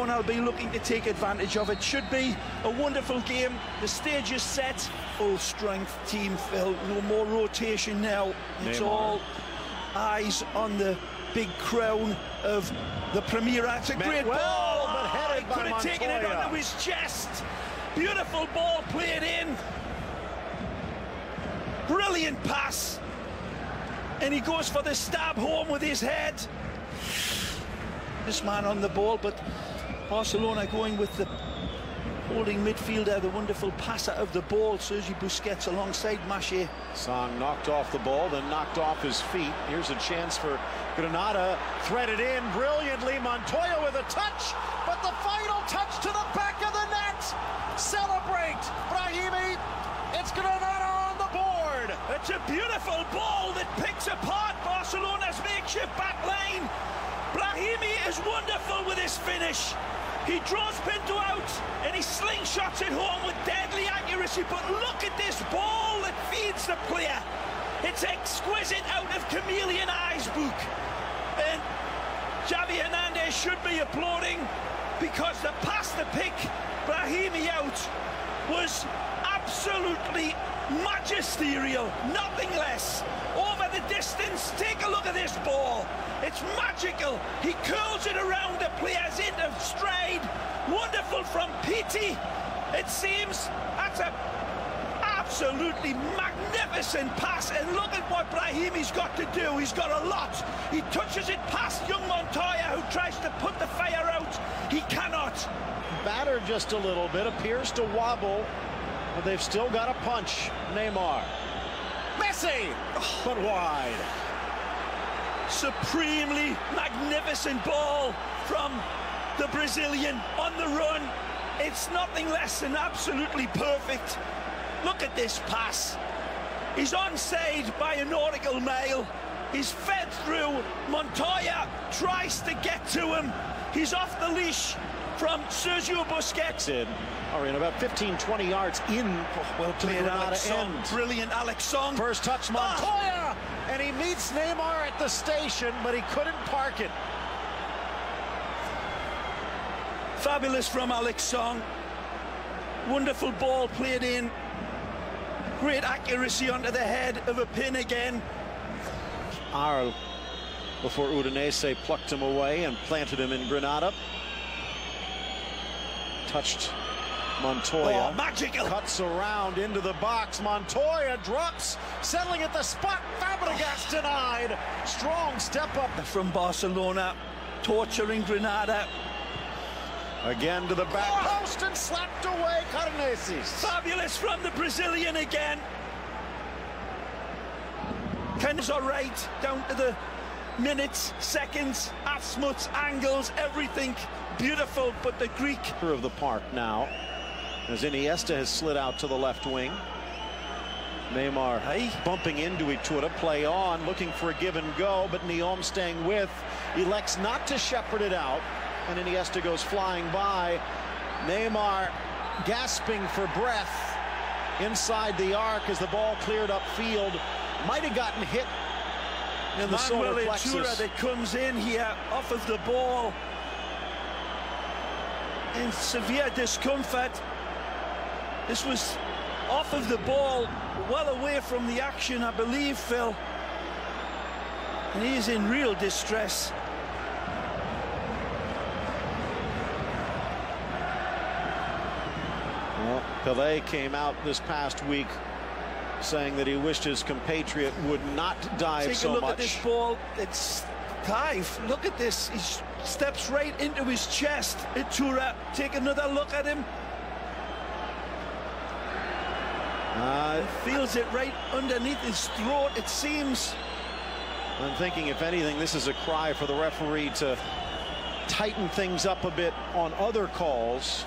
I'll be looking to take advantage of it. Should be a wonderful game. The stage is set. Full strength team, Phil. No more rotation now. It's all eyes on the big crown of the Primera. It's a great ball, but headed by could have taken it onto his chest. Beautiful ball played in. Brilliant pass. And he goes for the stab home with his head. This man on the ball, but Barcelona going with the holding midfielder, the wonderful passer of the ball, Sergi Busquets alongside Maché. Song knocked off the ball, then knocked off his feet. Here's a chance for Granada, threaded in brilliantly. Montoya with a touch, but the final touch to the back of the net. Celebrate, Brahimi. It's Granada on the board. It's a beautiful ball that picks apart Barcelona's makeshift back line. Brahimi is wonderful with his finish. He draws Pinto out and he slingshots it home with deadly accuracy. But look at this ball that feeds the player. It's exquisite out of Chameleon Eye's book. And Xavi Hernandez should be applauding because the pass to pick Brahimi out was absolutely magisterial, nothing less. Over the distance, take a look at this ball. It's magical. He curls it around the player's end of stride. Wonderful from Pity. It seems that's an absolutely magnificent pass. And look at what Brahimi's got to do. He's got a lot. He touches it past young Montoya, who tries to put the fire out. He cannot. Battered just a little bit, appears to wobble, but they've still got a punch. Neymar. Messi! But wide. Supremely magnificent ball from the Brazilian on the run. It's nothing less than absolutely perfect. Look at this pass. He's onside by a nautical mile. He's fed through. Montoya tries to get to him. He's off the leash from Sergio Busquets. In about 15-20 yards in. Well played, Alex Song. Brilliant, Alex Song. First touch, Montoya, and he meets Neymar at the station, but he couldn't park it. Fabulous from Alex Song. Wonderful ball played in. Great accuracy onto the head of a pin again. Elől before Udinese plucked him away and planted him in Granada. Touched Montoya. Oh, magical. Cuts around into the box. Montoya drops, settling at the spot. Fabregas denied. Strong step up from Barcelona, torturing Granada. Again to the back post and slapped away. Carneses. Fabulous from the Brazilian again. Ken's all right, down to the minutes, seconds, azimuths, angles, everything. Beautiful, but the Greek of the park now, as Iniesta has slid out to the left wing. Neymar bumping into Iturra, play on, looking for a give and go, but Neom staying with, elects not to shepherd it out, and Iniesta goes flying by. Neymar gasping for breath inside the arc as the ball cleared upfield. Might have gotten hit in the solar plexus. Iturra that comes in here off of the ball. In severe discomfort. This was off of the ball, well away from the action, I believe, Phil. And he is in real distress. Well, Pelé came out this past week saying that he wished his compatriot would not dive so much. Take a look at this ball. It's dive. Look at this. He steps right into his chest. Iturra, take another look at him. Feels it right underneath his throat, it seems. I'm thinking, if anything, this is a cry for the referee to tighten things up a bit on other calls.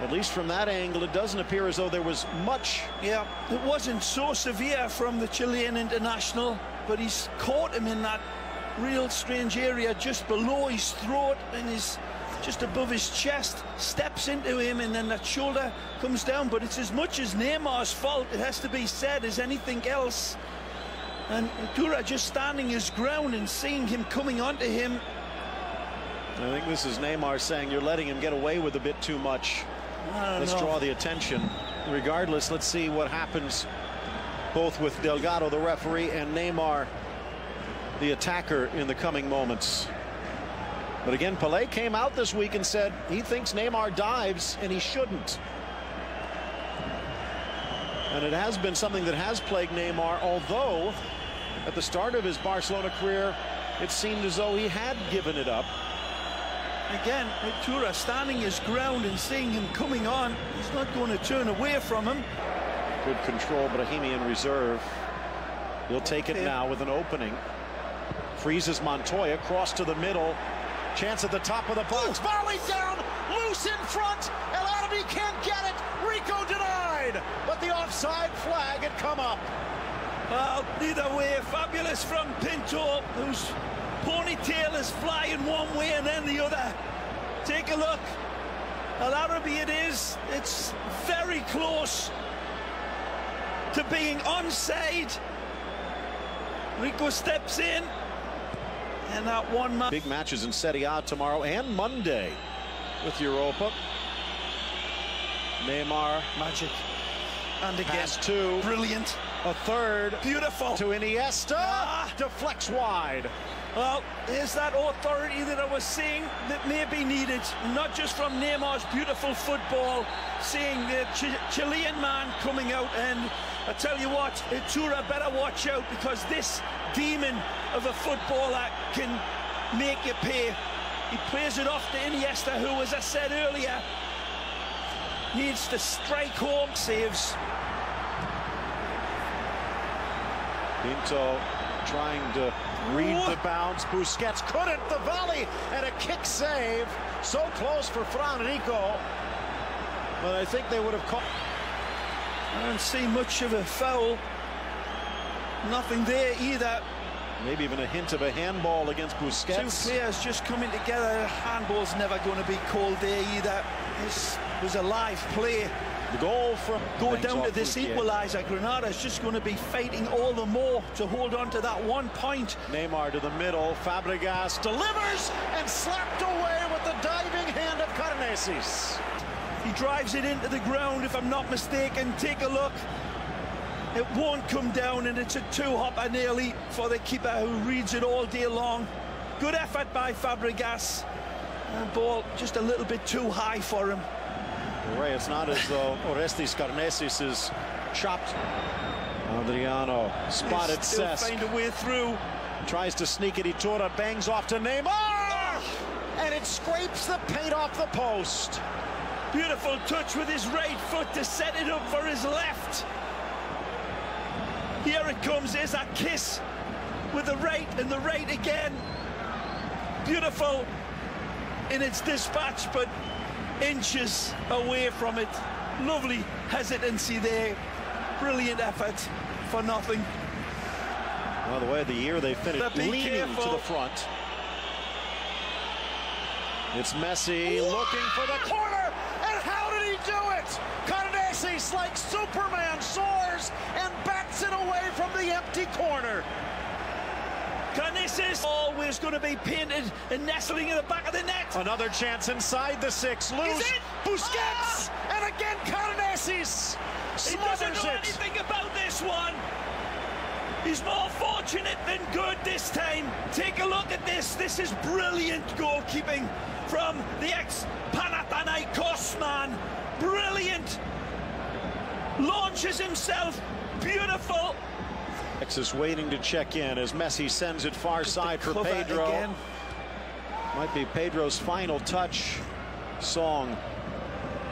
At least from that angle, it doesn't appear as though there was much. Yeah, it wasn't so severe from the Chilean international, but he's caught him in that real strange area just below his throat and his just above his chest, steps into him, and then that shoulder comes down. But it's as much as Neymar's fault, it has to be said, as anything else. And Iturra just standing his ground and seeing him coming onto him. I think this is Neymar saying you're letting him get away with a bit too much. Let's draw the attention. Regardless, let's see what happens both with Delgado, the referee, and Neymar, the attacker, in the coming moments. But again, Pelé came out this week and said he thinks Neymar dives and he shouldn't. And it has been something that has plagued Neymar, although at the start of his Barcelona career, it seemed as though he had given it up. Again, Tura standing his ground and seeing him coming on. He's not going to turn away from him. Good control, Brahimi in reserve. He'll take it now with an opening. Freezes Montoya, cross to the middle. Chance at the top of the box. Volley down, loose in front. El Arabi can't get it. Rico denied. But the offside flag had come up. Well, either way, fabulous from Pinto, whose ponytail is flying one way and then the other. Take a look. El Arabi it is. It's very close to being onside. Rico steps in. And that one man. Big matches in Serie A tomorrow and Monday with Europa. Neymar. Magic. And again. Pass two. Brilliant. A third. Beautiful. To Iniesta. Deflects wide. Well, there's that authority that I was seeing that may be needed, not just from Neymar's beautiful football, seeing the Chilean man coming out, and I tell you what, Tura better watch out, because this demon of a footballer can make you pay. He plays it off to Iniesta, who, as I said earlier, needs to strike home. Saves. Pinto trying to read the bounce. Busquets couldn't. The volley and a kick save. So close for Fran Rico. But I think they would have caught. I don't see much of a foul. Nothing there either. Maybe even a hint of a handball against Busquets. Two players just coming together. Handball's never going to be called there either. This was a live play. The goal from go down to this equaliser. Granada is just going to be fighting all the more to hold on to that 1 point. Neymar to the middle. Fabregas delivers and slapped away with the diving hand of Carneses. He drives it into the ground, if I'm not mistaken. Take a look. It won't come down, and it's a two-hopper nearly for the keeper, who reads it all day long. Good effort by Fabregas. And ball just a little bit too high for him. Ray, it's not as though Orestes Carneses is chopped. Adriano spotted Cesc. Find a way through. Tries to sneak it. Iturra bangs off to Neymar, and it scrapes the paint off the post. Beautiful touch with his right foot to set it up for his left. Here it comes. There's that kiss with the right and the right again. Beautiful in its dispatch, but inches away from it. Lovely hesitancy there. Brilliant effort for nothing. Well, the way of the year, they finished leaning to the front. It's Messi looking for the corner, and how did he do it? Carneses, like Superman, soars and bats it away from the empty corner. Carneses always going to be painted and nestling in the back of the net. Another chance inside the six. Loose. Busquets. And again, Carneses He doesn't know anything about this one. He's more fortunate than good this time. Take a look at this. This is brilliant goalkeeping from the ex-Panathinaikos man. Brilliant. Launches himself. Beautiful. Alexis waiting to check in as Messi sends it far side for Pedro. Again. Might be Pedro's final touch. Song.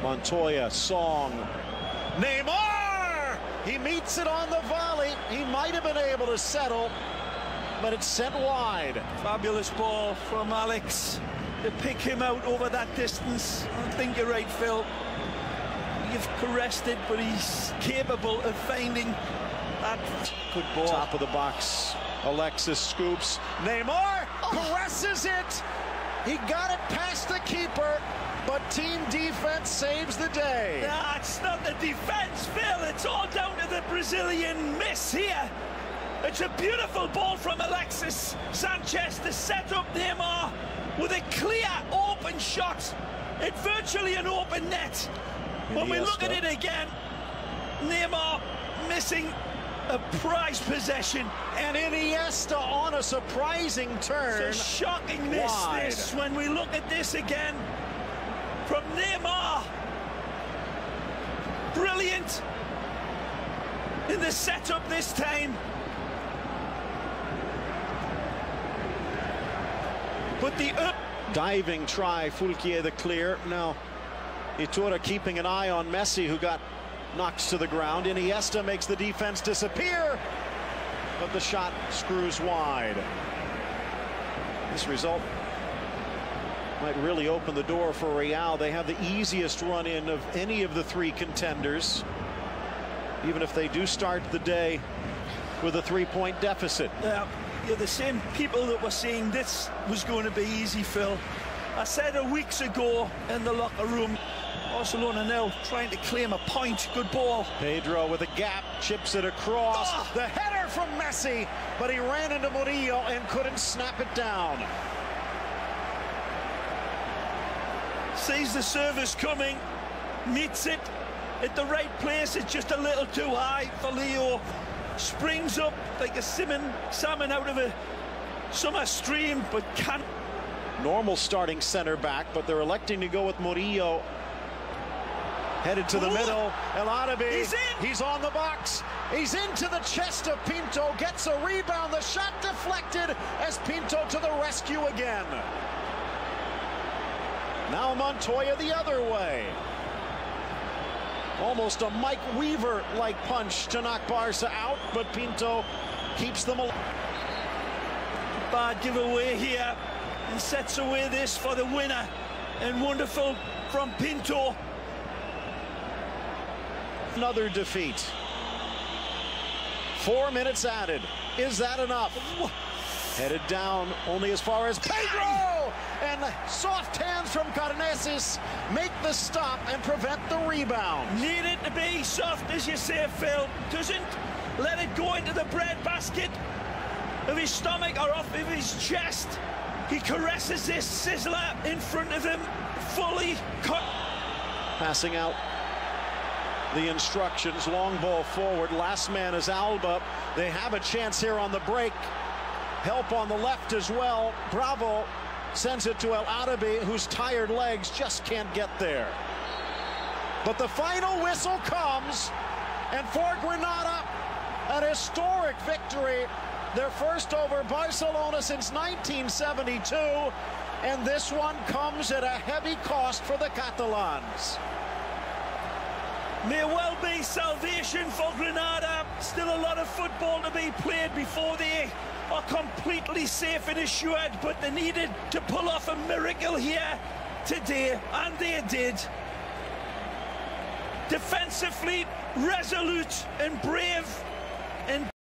Montoya. Song. Neymar! He meets it on the volley. He might have been able to settle, but it's sent wide. Fabulous ball from Alex to pick him out over that distance. I think you're right, Phil. You've caressed it, but he's capable of finding that good ball. Top of the box. Alexis scoops. Neymar caresses it. He got it past the keeper, but team defense saves the day. Nah, it's not the defense, Phil. It's all down to the Brazilian miss here. It's a beautiful ball from Alexis Sanchez to set up Neymar. with a clear open shot at virtually an open net. When we look at it again, Neymar missing a prized possession. And Iniesta on a surprising turn. It's a shocking miss, this, when we look at this again from Neymar. Brilliant in the setup this time. But the diving try, Fulquier the clear. Now, Iturra keeping an eye on Messi, who got knocked to the ground. Iniesta makes the defense disappear, but the shot screws wide. This result might really open the door for Real. They have the easiest run-in of any of the three contenders, even if they do start the day with a 3-point deficit. You're the same people that were saying this was going to be easy, Phil. I said it weeks ago in the locker room. Barcelona now trying to claim a point. Good ball. Pedro with a gap, chips it across. The header from Messi, but he ran into Murillo and couldn't snap it down. Sees the service coming, meets it at the right place. It's just a little too high for Leo. Springs up like a salmon out of a summer stream, but can't. Normal starting center back, but they're electing to go with Murillo. Headed to the middle. El Arabi. He's in. He's on the box. He's into the chest of Pinto. Gets a rebound. The shot deflected as Pinto to the rescue again. Now Montoya the other way. Almost a Mike Weaver-like punch to knock Barca out, but Pinto keeps them alive. Bad giveaway here, and sets away this for the winner. And wonderful from Pinto. Another defeat. 4 minutes added. Is that enough? Headed down only as far as Pedro! And soft hands from Carneses make the stop and prevent the rebound. Needed to be soft, as you say, Phil. Doesn't let it go into the breadbasket of his stomach or off of his chest. He caresses this sizzler in front of him, fully cut. Passing out the instructions, long ball forward. Last man is Alba. They have a chance here on the break. Help on the left as well. Bravo sends it to El Arabi, whose tired legs just can't get there. But the final whistle comes, and for Granada, an historic victory. Their first over Barcelona since 1972, and this one comes at a heavy cost for the Catalans. May well be salvation for Granada. Still a lot of football to be played before they are completely safe and assured, but they needed to pull off a miracle here today, and they did. Defensively resolute and brave